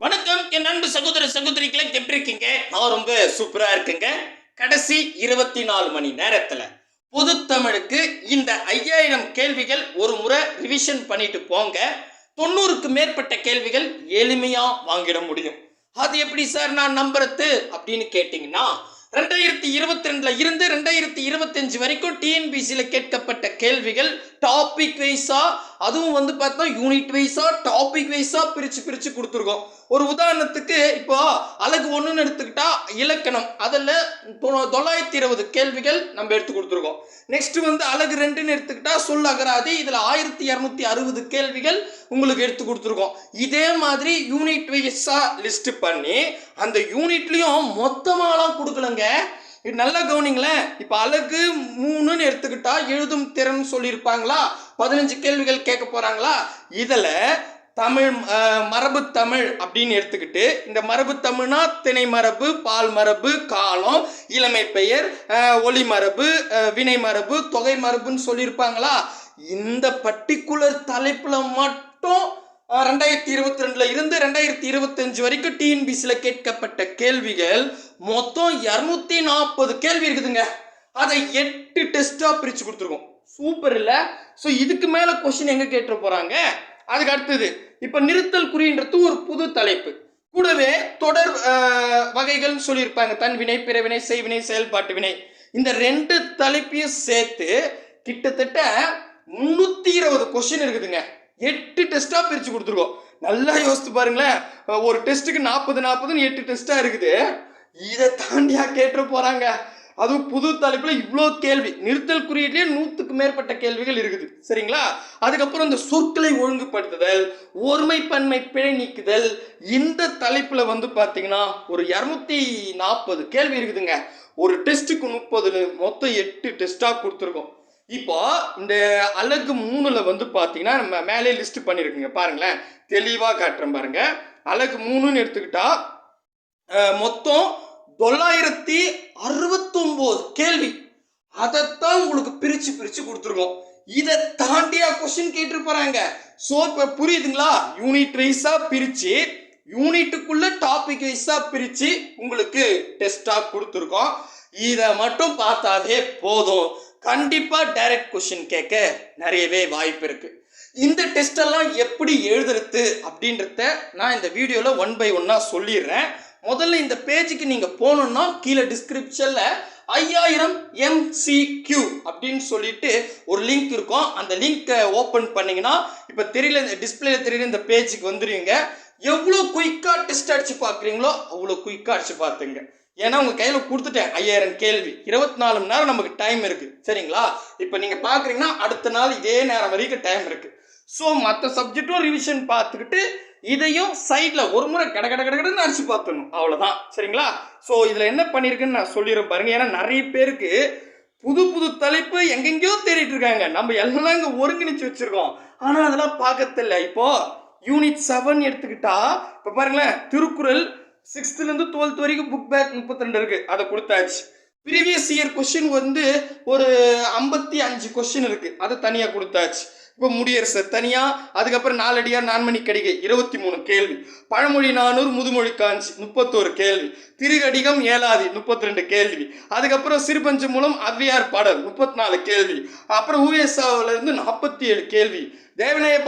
வணக்கம் என் அன்பு சகோதர சகோதரிகளை எப்படி இருக்கீங்க? நான் ரொம்ப சூப்பரா இருக்குங்க. கடைசி 24 மணி நேரத்துல பொது தமிழுக்கு இந்த 5000 கேள்விகள் ஒரு முறை ரிவிஷன் பண்ணிட்டு போங்க. 90க்கு மேற்பட்ட கேள்விகள் எளிமையா வாங்கிட முடியும். அது எப்படி சார் நான் நம்புறது அப்படின்னு கேட்டீங்கன்னா 2022 இருந்து 2025 வரைக்கும் டிஎன்பிசியில கேட்கப்பட்ட கேள்விகள் டாபிக் வைஸா, அதுவும் வந்து பார்த்தா யூனிட் வைஸா டாபிக் வைஸா பிரிச்சு கொடுத்துருக்கோம். ஒரு உதாரணத்துக்கு இப்போ அழகு 1ன்னு எடுத்துக்கிட்டா இலக்கணம், அதில் 920 கேள்விகள் நம்ம எடுத்து கொடுத்துருக்கோம். நெக்ஸ்ட் வந்து அழகு 2ன்னு எடுத்துக்கிட்டா சொல் அகராதி, இதில் 1260 கேள்விகள் உங்களுக்கு எடுத்து கொடுத்துருக்கோம். இதே மாதிரி யூனிட் வைஸா லிஸ்ட் பண்ணி அந்த யூனிட்லையும் மொத்தமாலாம் கொடுக்கலங்க. நல்லா கவனிங்களேன். இப்போ அழகு 3ன்னு எடுத்துக்கிட்டா எழுதும் திறன் சொல்லியிருப்பாங்களா, 15 கேள்விகள் கேட்க போறாங்களா. இதில் தமிழ் மரபு தமிழ் அப்படின்னு எடுத்துக்கிட்டு இந்த மரபு தமிழ்னா திணை மரபு, பால் மரபு, காலம், இளமை பெயர், ஒளி மரபு, வினை மரபு, தொகை மரபுன்னு சொல்லியிருப்பாங்களா. இந்த பர்டிகுலர் தலைப்புல மட்டும் 2022 இருந்து 2025 வரைக்கும் டிஎன்பிசியில் கேட்கப்பட்ட கேள்விகள் மொத்தம் 240 கேள்வி இருக்குதுங்க. அதை 8 டெஸ்டா பிரிச்சு கொடுத்துருக்கோம். சூப்பர் இல்ல? ஸோ இதுக்கு மேல கொஸ்டின் எங்க கேட்டு போறாங்க. அதுக்கு அடுத்தது இப்ப நிறுத்தல் குறின்றது ஒரு புது தலைப்பு. கூடவே தொடர் வகைகள் சொல்லியிருப்பாங்க. தன்வினை, பிறவினை, செய்வினை, செயல்பாட்டு வினை. இந்த 2 தலைப்பையும் சேர்த்து கிட்டத்தட்ட 320 கொஸ்டின் இருக்குதுங்க. 8 டெஸ்டா பிரிச்சு கொடுத்துருக்கோம். நல்லா யோசித்து பாருங்களேன். ஒரு டெஸ்ட்டுக்கு 40 8 டெஸ்டா இருக்குது. இதை தாண்டியா கேட்டு போறாங்க. அதுவும் புது தலைப்புல இவ்வளோ கேள்வி. நிறுத்தல் குறியீட்டிலே 100க்கு மேற்பட்ட கேள்விகள் இருக்குது. சரிங்களா? அதுக்கப்புறம் இந்த சொற்களை ஒழுங்குபடுத்துதல், ஒருமை பன்மை பிழை நீக்குதல், இந்த தலைப்புல வந்து பார்த்தீங்கன்னா ஒரு 240 கேள்வி இருக்குதுங்க. ஒரு டெஸ்ட்டுக்கு 30, மொத்தம் 8 டெஸ்டா கொடுத்துருக்கோம். இப்போ இந்த அழகு 3ல வந்து பார்த்தீங்கன்னா நம்ம மேலே லிஸ்ட் பண்ணியிருக்குங்க. பாருங்களேன், தெளிவாக காட்டுறேன் பாருங்க. அழகு 3ன்னு எடுத்துக்கிட்டா மொத்தம் 969 கேள்வி. அதைத்தான் உங்களுக்கு பிரிச்சு கொடுத்துருக்கோம். இதை தாண்டியா கொஸ்டின் கேட்டு போறாங்க. ஸோ இப்போ புரியுதுங்களா? யூனிட் வைஸா பிரிச்சு, யூனிட்டுக்குள்ள டாபிக் வைஸா பிரிச்சு உங்களுக்கு டெஸ்டா கொடுத்துருக்கோம். இதை மட்டும் பார்த்தாவே போதும். கண்டிப்பா டைரக்ட் கொஸ்டின் கேட்க நிறையவே வாய்ப்பு இருக்கு. இந்த டெஸ்ட் எல்லாம் எப்படி எழுதுறது அப்படின்றத நான் இந்த வீடியோல 1 by 1 சொல்லிடுறேன். முதல்ல இந்த பேஜுக்கு நீங்க போகணும்னா கீழே டிஸ்கிரிப்ஷன்ல 5000 MCQ அப்படின்னு சொல்லிட்டு ஒரு லிங்க் இருக்கும். அந்த லிங்கை ஓப்பன் பண்ணீங்கன்னா இப்ப தெரியல, டிஸ்பிளேல தெரியல, இந்த பேஜுக்கு வந்துருவீங்க. எவ்வளோ குயிக்கா டெஸ்ட் அடிச்சு பார்க்குறீங்களோ அவ்வளோ குயிக்கா அடிச்சு பார்த்துங்க. ஏன்னா உங்க கையில கொடுத்துட்டேன் 5000 கேள்வி. 24 மணி நேரம் நமக்கு டைம் இருக்கு. சரிங்களா? இப்போ நீங்க பாக்குறீங்கன்னா அடுத்த நாள் இதே நேரம் வரைக்கும் டைம் இருக்கு. ஸோ மற்ற சப்ஜெக்டும் ரிவிஷன் பார்த்துக்கிட்டு இதையும் சைட்ல ஒரு முறை கடன்னு அடிச்சு பார்த்துடணும். அவ்வளவுதான். சரிங்களா? ஸோ இதுல என்ன பண்ணிருக்குன்னு நான் சொல்லிடுறேன் பாருங்க. ஏன்னா நிறைய பேருக்கு புது தலைப்பு எங்கெங்கயோ தேடிட்டு இருக்காங்க. நம்ம எல்லாம் இங்க ஒருங்கிணைச்சு வச்சிருக்கோம். ஆனா அதெல்லாம் பார்க்கறதில்ல. இப்போ யூனிட் 7 எடுத்துக்கிட்டா இப்ப பாருங்களேன், திருக்குறள் 6th இருந்து 12th வரைக்கும் புக் பேக் 32 இருக்கு. அதை கொடுத்தாச்சு. ப்ரீவியஸ் இயர் கொஸ்டின் வந்து ஒரு 55 கொஸ்டின் இருக்கு. அதை தனியா கொடுத்தாச்சு. இப்போ முடியரசு தனியா, அதுக்கப்புறம் நாலடியார், நான்மணி கடிகை 23 கேள்வி, பழமொழி 400, முதுமொழி காஞ்சி 31 கேள்வி, திருகடிகம் ஏலாதி 32 கேள்வி, அதுக்கப்புறம் சிறுபஞ்சு மூலம் அவ்வியார் பாடல் 34 கேள்வி, அப்புறம் ஊவேசாவில இருந்து 47 கேள்வி, தேவநேய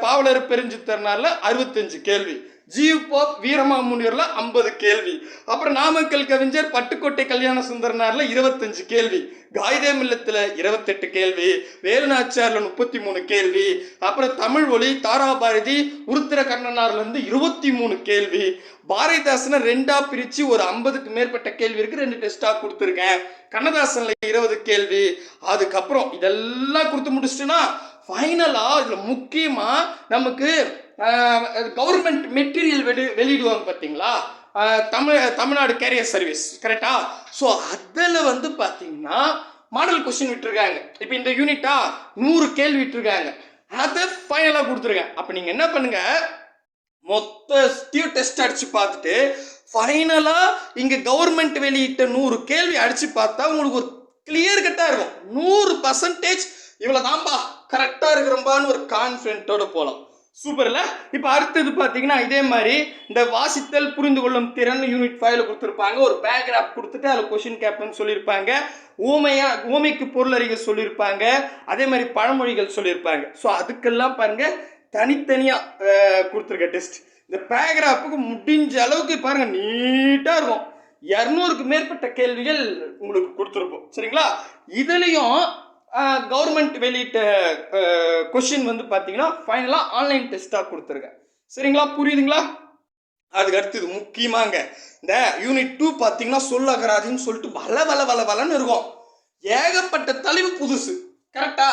பாவலர் பெருஞ்சித்தர்னால 65 கேள்வி, ஜீவ் போப் வீரமாமுனியர்ல 50 கேள்வி, அப்புறம் நாமக்கல் கவிஞர் பட்டுக்கோட்டை கல்யாண சுந்தரனார்ல 25 கேள்வி, காயிதே மில்லத்துல 28 கேள்வி, வேலுநாச்சியார்ல 33 கேள்வி, அப்புறம் தமிழ் ஒளி தாராபாரதி உருத்திர கண்ணனார்ல இருந்து 23 கேள்வி, பாரதிதாசனை 2ஆ பிரிச்சு ஒரு 50க்கு மேற்பட்ட கேள்வி இருக்கு. 2 டெஸ்டா கொடுத்துருக்கேன். கண்ணதாசன்ல 20 கேள்வி. அதுக்கப்புறம் இதெல்லாம் கொடுத்து முடிச்சுட்டுனா ஃபைனலா இதுல முக்கியமா நமக்கு கவர்மெண்ட் மெட்டீரியல் வெளியிடுவாங்க பார்த்தீங்களா, தமிழ்நாடு கேரியர் சர்வீஸ். கரெக்டா? ஸோ அதில் வந்து பார்த்தீங்கன்னா மாடல் கொஸ்டின் விட்டுருக்காங்க. இப்போ இந்த யூனிட்டா 100 கேள்வி விட்டுருக்காங்க. அதை ஃபைனலாக கொடுத்துருக்கேன். அப்போ நீங்கள் என்ன பண்ணுங்க, மொத்த டெஸ்ட் அடிச்சு பார்த்துட்டு ஃபைனலாக இங்கே கவர்மெண்ட் வெளியிட்ட 100 கேள்வி அடிச்சு பார்த்தா உங்களுக்கு ஒரு கிளியர் கட்டாக இருக்கும். 100% இவ்வளோ தான்பா கரெக்டாக இருக்கிறம்பான்னு ஒரு கான்ஃபிடென்ட்டோட போகலாம். சூப்பர்ல. இப்போ அடுத்தது பார்த்தீங்கன்னா இதே மாதிரி இந்த வாசித்தல் புரிந்து கொள்ளும் திறன் யூனிட் 5ல கொடுத்துருப்பாங்க. ஒரு பேராகிராஃப் கொடுத்துட்டு அதில் கொஷின் கேட்பேன்னு சொல்லியிருப்பாங்க. ஊமைக்கு பொருள் அறிக சொல்லியிருப்பாங்க. அதே மாதிரி பழமொழிகள் சொல்லியிருப்பாங்க. ஸோ அதுக்கெல்லாம் பாருங்க தனித்தனியாக கொடுத்துருக்க டெஸ்ட். இந்த பேராகிராஃபுக்கு முடிஞ்ச அளவுக்கு பாருங்க நீட்டாக இருக்கும். 200க்கு மேற்பட்ட கேள்விகள் உங்களுக்கு கொடுத்துருப்போம். சரிங்களா? இதுலேயும் கவர்மெண்ட் வெளியிட்ட கொஷின் வந்து பார்த்தீங்கன்னா ஃபைனலாக ஆன்லைன் டெஸ்ட்டாக கொடுத்துருக்கேன். சரிங்களா? புரியுதுங்களா? அதுக்கு அடுத்தது முக்கியமாங்க இந்த யூனிட் 2 பார்த்தீங்கன்னா சொல்லகராதின்னு சொல்லிட்டு வளன்னு இருக்கும். ஏகப்பட்ட தலைப்பு புதுசு. கரெக்டா?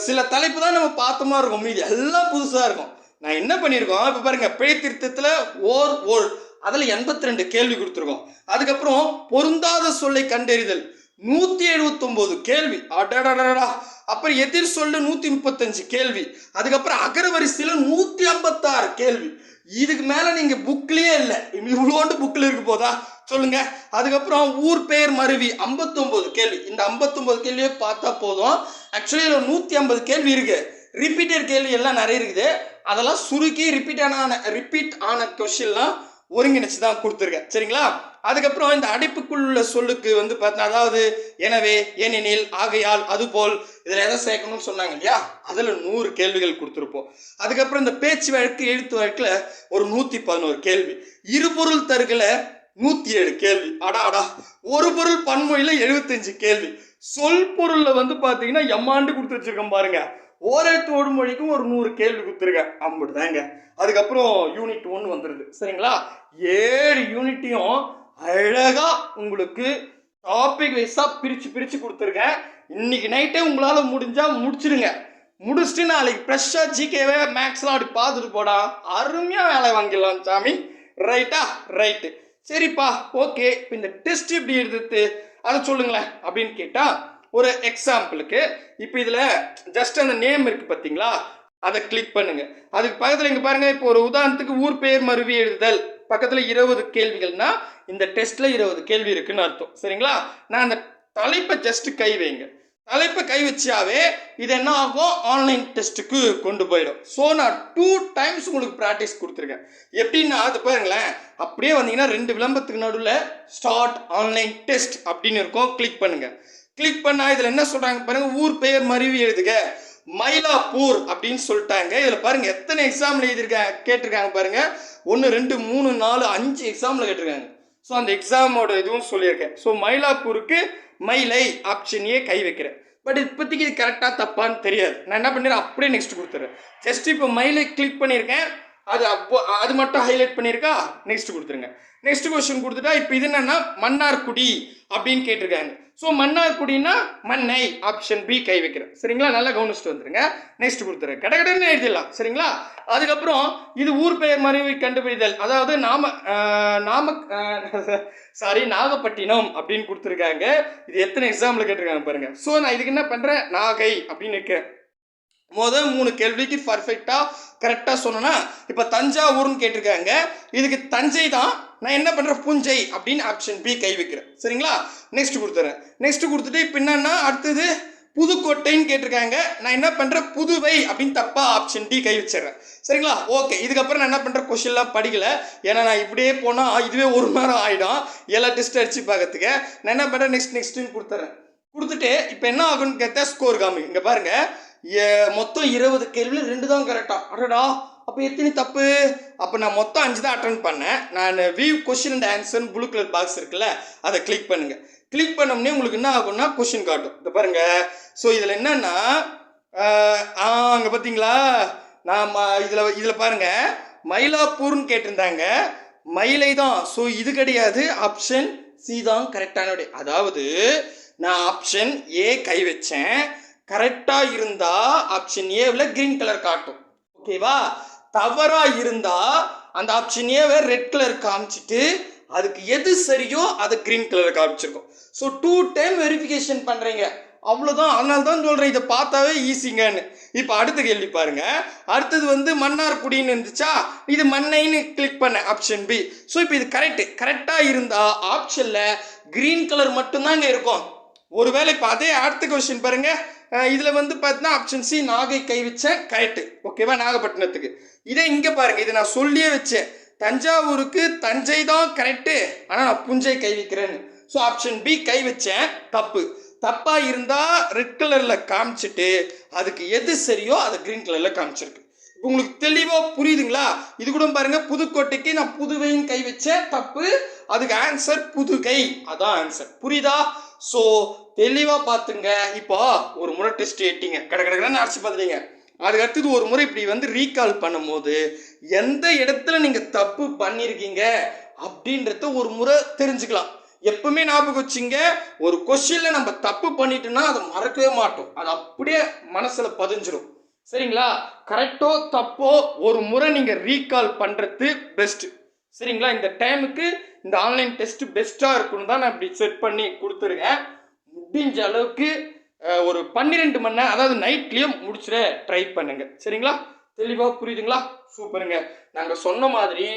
சில தலைப்பு தான் நம்ம பார்த்தோமா இருக்கும், மீதி எல்லாம் புதுசாக இருக்கும். நான் என்ன பண்ணியிருக்கோம் இப்போ பாருங்க, பிழை திருத்தத்தில் ஓர் அதில் 82 கேள்வி கொடுத்துருக்கோம். அதுக்கப்புறம் பொருந்தாத சொல்லை கண்டறிதல் 179 கேள்வி. அடடடடா. அப்புறம் எதிர் சொல்ல 135 கேள்வி. அதுக்கப்புறம் அகரவரிசையில் 156 கேள்வி. இதுக்கு மேலே நீங்கள் புக்லேயே இல்லை, இவ்வளோண்டு புக்கில் இருக்கு போதா சொல்லுங்க. அதுக்கப்புறம் ஊர் பெயர் மருவி 59 கேள்வி. இந்த 59 கேள்வியே பார்த்தா போதும். ஆக்சுவலி இதில் 150 கேள்வி இருக்கு. ரிப்பீட்டட் கேள்வி எல்லாம் நிறைய இருக்குது. அதெல்லாம் சுருக்கி ரிப்பீட் ஆன கொஸ்டின்லாம் ஒருங்கிணைச்சு தான் கொடுத்துருக்கேன். சரிங்களா? அதுக்கப்புறம் இந்த அடைப்புக்குள்ள சொல்லுக்கு வந்து பார்த்தீங்கன்னா, அதாவது எனவே, ஏனெனில், ஆகையால், அதுபோல் இதில் எதை சேர்க்கணும்னு சொன்னாங்க இல்லையா, அதில் 100 கேள்விகள் கொடுத்துருப்போம். அதுக்கப்புறம் இந்த பேச்சு வழக்கு எழுத்து வழக்கில் ஒரு 111 கேள்வி. இருபொருள் தருகில 107 கேள்வி. அடா. ஒரு பொருள் பன்மொழியில் 75 கேள்வி. சொல் பொருளில் வந்து பார்த்தீங்கன்னா எம்மாண்டு கொடுத்து வச்சிருக்கோம் பாருங்க. ஓரெழுத்து ஒரு மொழிக்கும் ஒரு 100 கேள்வி கொடுத்துருக்கேன். அம்பிட்டுதாங்க. அதுக்கப்புறம் யூனிட் 1 வந்துடுது. சரிங்களா? 7 யூனிட்டையும் அழகா உங்களுக்கு டாபிக் வைஸா பிரிச்சு கொடுத்துருக்கேன். இன்னைக்கு நைட்டே உங்களால முடிஞ்சா முடிச்சிடுங்க. முடிச்சுட்டு நாளைக்கு ஃப்ரெஷ்ஷா ஜிகேவே மேக்ஸ்லாம் அப்படி பார்த்துட்டு போடா, அருமையா வேலை வாங்கிடலாம் சாமி. ரைட்டா? ரைட்டு. சரிப்பா, ஓகே. இப்போ இந்த டெஸ்ட் எப்படி எடுத்து அதை சொல்லுங்களேன் அப்படின்னு கேட்டா, ஒரு எக்ஸாம்பிளுக்கு இப்போ இதில் ஜஸ்ட் அந்த நேம் இருக்கு பார்த்தீங்களா, அதை கிளிக் பண்ணுங்க. அதுக்கு பக்கத்தில் இங்கே பாருங்க, இப்போ ஒரு உதாரணத்துக்கு ஊர் பெயர் மருவி எழுதுதல் பக்கத்தில் 20 கேள்விகள்னா இந்த டெஸ்ட்டில் 20 கேள்வி இருக்குன்னு அர்த்தம். சரிங்களா? நான் அந்த தலைப்பை ஜஸ்ட் கை வைங்க. தலைப்பை கை வச்சாவே இது என்ன ஆகும், ஆன்லைன் டெஸ்ட்டுக்கு கொண்டு போயிடும். ஸோ நான் 2 டைம்ஸ் உங்களுக்கு ப்ராக்டிஸ் கொடுத்துருக்கேன். எப்படின்னா அது பாருங்களேன், அப்படியே வந்தீங்கன்னா 2 விளம்பரத்துக்கு நடுவில் ஸ்டார்ட் ஆன்லைன் டெஸ்ட் அப்படின்னு இருக்கும். கிளிக் பண்ணுங்க. கிளிக் பண்ணால் இதில் என்ன சொல்கிறாங்க பாருங்க, ஊர் பெயர் மருவி எழுதுக மயிலாப்பூர் அப்படின்னு சொல்லிட்டாங்க. இதில் பாருங்க எத்தனை எக்ஸாம்பிள் கேட்டிருக்காங்க பாருங்க. 1 2 3 4 5 எக்ஸாம்பிள் கேட்டிருக்காங்க. ஸோ அந்த எக்ஸாமோட இதுவும் சொல்லியிருக்கேன். ஸோ மயிலாப்பூருக்கு மயிலை ஆப்ஷன் ஏ கை வைக்கிறேன். பட் இப்போதைக்கு இது கரெக்டாக தப்பான்னு தெரியாது. நான் என்ன பண்ணிடுறேன், அப்படியே நெக்ஸ்ட் கொடுத்துறேன். ஜஸ்ட் இப்போ மயிலை கிளிக் பண்ணியிருக்கேன், அது மட்டும் ஹைலைட் பண்ணியிருக்கா, நெக்ஸ்ட் கொடுத்துருங்க. நெக்ஸ்ட் கொஸ்டின் கொடுத்துட்டா இப்போ இது என்னன்னா மன்னார்குடி அப்படின்னு கேட்டிருக்காங்க. ஸோ மன்னார்குடினா மண்ணை ஆப்ஷன் பி கை வைக்கிறேன். சரிங்களா? நல்லா கவனிச்சுட்டு வந்துருங்க. நெக்ஸ்ட் கொடுத்துறேன். கடகடன்னு எழுதிடலாம். சரிங்களா? அதுக்கப்புறம் இது ஊர் பெயர் மருவி கண்டுபிடித்தல், அதாவது நாகப்பட்டினம் அப்படின்னு கொடுத்துருக்காங்க. இது எத்தனை எக்ஸாம்பிள் கேட்டிருக்காங்க பாருங்க. ஸோ நான் இதுக்கு என்ன பண்ணுறேன், நாகை அப்படின்னு வைக்கிறேன். 3 கேள்விக்கு பர்ஃபெக்டாக கரெக்டாக சொன்னோன்னா, இப்போ தஞ்சாவூர்னு கேட்டிருக்காங்க. இதுக்கு தஞ்சை தான். நான் என்ன பண்ணுறேன், புஞ்சை அப்படின்னு ஆப்ஷன் பி கை வைக்கிறேன். சரிங்களா? நெக்ஸ்ட் கொடுத்துறேன். நெக்ஸ்ட் கொடுத்துட்டு இப்போ என்னன்னா அடுத்தது புதுக்கோட்டைன்னு கேட்டிருக்காங்க. நான் என்ன பண்ணுறேன், புதுவை அப்படின்னு தப்பாக ஆப்ஷன் டி கை வச்சிடறேன். சரிங்களா? ஓகே. இதுக்கப்புறம் நான் என்ன பண்ணுறேன், கொஸ்டின்லாம் படிக்கல. ஏன்னா நான் இப்படியே போனால் இதுவே 1 மணி நேரம் ஆகிடும் எல்லா டெஸ்ட் அடித்து பார்க்கறதுக்கு. நான் என்ன பண்ணுறேன், நெக்ஸ்ட்டுன்னு கொடுத்துறேன். கொடுத்துட்டு இப்போ என்ன ஆகுன்னு கேட்டால் ஸ்கோர் காமி. இங்கே பாருங்கள், மொத்தம் 20 கேள்வியில் 2 தான் கரெக்டாக. அடடா, அப்போ எத்தனை தப்பு? அப்போ நான் மொத்தம் 5 தான் அட்டன் பண்ணேன். நான் view question and answer blue colour box இருக்குல்ல, அதை கிளிக் பண்ணுங்கள். கிளிக் பண்ணோம்னே உங்களுக்கு என்ன ஆகும்னா கொஸ்டின் காட்டும். இதை பாருங்க. ஸோ இதில் என்னன்னா அங்கே பார்த்தீங்களா, நான் இதில் பாருங்க மயிலாப்பூர்னு கேட்டிருந்தாங்க, மயிலை தான். ஸோ இது கிடையாது, ஆப்ஷன் சி தான் கரெக்டான விடை. அதாவது நான் ஆப்ஷன் ஏ கை வச்சேன். கரெக்டாக இருந்தால் ஆப்ஷன் ஏவில் கிரீன் கலர் காட்டும். ஓகேவா? தவறாக இருந்தால் அந்த ஆப்ஷன் ஏவை ரெட் கலர் காமிச்சிட்டு அதுக்கு எது சரியோ அதை கிரீன் கலர் காமிச்சிருக்கோம். ஸோ 2 டைம் வெரிஃபிகேஷன் பண்ணுறீங்க, அவ்வளோதான். அதனால தான் சொல்கிறேன், இதை பார்த்தாவே ஈஸிங்கன்னு. இப்போ அடுத்த கேள்வி பாருங்க. அடுத்தது வந்து மன்னார்குடின்னு இருந்துச்சா, இது மண்ணைன்னு கிளிக் பண்ண ஆப்ஷன் பி. ஸோ இப்போ இது கரெக்டாக இருந்தால் ஆப்ஷனில் கிரீன் கலர் மட்டும்தாங்க இருக்கும். ஒருவேளை இப்போ அதே அடுத்த கொஸ்டின் பாருங்க, இதில் வந்து பார்த்தீங்கன்னா ஆப்ஷன் சி நாகை கை வச்சேன் கரெக்டு. ஓகேவா, நாகப்பட்டினத்துக்கு. இதே இங்கே பாருங்கள், இதை நான் சொல்லியே வச்சேன், தஞ்சாவூருக்கு தஞ்சை தான் கரெக்டு, ஆனால் நான் புஞ்சை கை வைக்கிறேன்னு. ஸோ ஆப்ஷன் பி கை வச்சேன் தப்பு. தப்பாக இருந்தால் ரெட் கலரில் காமிச்சிட்டு அதுக்கு எது சரியோ அதை க்ரீன் கலரில் காமிச்சிருக்கு. இப்போ உங்களுக்கு தெளிவாக புரியுதுங்களா? இது கூட பாருங்கள், புதுக்கோட்டைக்கு நான் புதுவைன்னு கை வச்சேன் தப்பு, அதுக்கு ஆன்சர் புதுகை, அதான் ஆன்சர். புரியுதா? ஸோ தெளிவாக பார்த்துங்க. இப்போ ஒரு முறை டெஸ்ட் ஏட்டிங்க கடற்கடன்னு அடிச்சு பார்த்துட்டீங்க. அதுக்கு அடுத்தது ஒரு முறை இப்படி வந்து ரீகால் பண்ணும்போது எந்த இடத்துல நீங்கள் தப்பு பண்ணியிருக்கீங்க அப்படின்றத ஒரு முறை தெரிஞ்சுக்கலாம். எப்பவுமே ஞாபகம் வச்சுங்க, ஒரு கொஸ்டின்ல நம்ம தப்பு பண்ணிட்டோம்னா அதை மறக்கவே மாட்டோம், அது அப்படியே மனசுல பதிஞ்சிடும். சரிங்களா? கரெக்டோ தப்போ ஒரு முறை நீங்க ரீகால் பண்றது பெஸ்ட். சரிங்களா? இந்த டைமுக்கு இந்த ஆன்லைன் டெஸ்ட் பெஸ்டா இருக்குன்னு தான் நான் இப்படி செட் பண்ணி கொடுத்துருக்கேன். முடிஞ்ச அளவுக்கு ஒரு 12 மணி நேரம், அதாவது நைட்லயும் முடிச்சிட ட்ரை பண்ணுங்க. சரிங்களா? தெளிவாக புரியுதுங்களா? சூப்பருங்க. நாங்கள் சொன்ன மாதிரி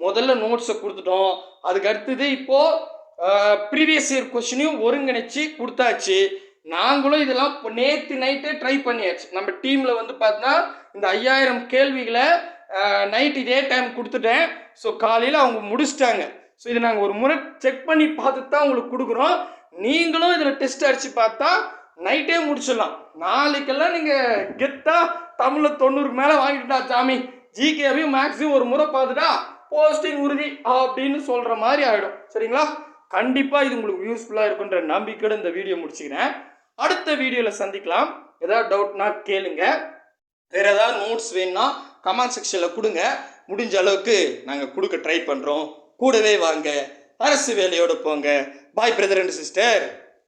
முதல்ல நோட்ஸை கொடுத்துட்டோம். அதுக்கு அடுத்தது இப்போ ப்ரீவியஸ் இயர் கொஸ்டினையும் ஒருங்கிணைச்சு கொடுத்தாச்சு. நாங்களும் இதெல்லாம் இப்போ நேற்று நைட்டே ட்ரை பண்ணியாச்சு. நம்ம டீமில் வந்து பார்த்தீங்கன்னா இந்த 5000 கேள்விகளை நைட் இதே டைம் கொடுத்துட்டேன். ஸோ காலையில் அவங்க முடிச்சிட்டாங்க. ஸோ இதை நாங்கள் ஒரு முறை செக் பண்ணி பார்த்துட்டு தான் உங்களுக்கு கொடுக்குறோம். நீங்களும் இதில் டெஸ்ட் அடித்து பார்த்தா நைட்டே முடிச்சிடலாம். நாளைக்கெல்லாம் நீங்கள் கெத்தா தமிழில் 90க்கு மேலே வாங்கிட்டுட்டா சாமி, ஜிகேவையும் மேக்ஸையும் ஒரு முறை பார்த்துட்டா போஸ்டிங் உறுதி அப்படின்னு சொல்கிற மாதிரி ஆகிடும். சரிங்களா? கண்டிப்பாக இது உங்களுக்கு யூஸ்ஃபுல்லாக இருக்குன்ற நம்பிக்கையோட இந்த வீடியோ முடிச்சுக்கிறேன். அடுத்த வீடியோவில் சந்திக்கலாம். ஏதாவது டவுட்னா கேளுங்க. வேறு ஏதாவது நோட்ஸ் வேணும்னா கமெண்ட் செக்ஷனில் கொடுங்க. முடிஞ்ச அளவுக்கு நாங்கள் கொடுக்க ட்ரை பண்ணுறோம். கூடவே வாங்க, அரசு வேலையோடு போங்க. பாய் பிரதர் அண்ட் சிஸ்டர்.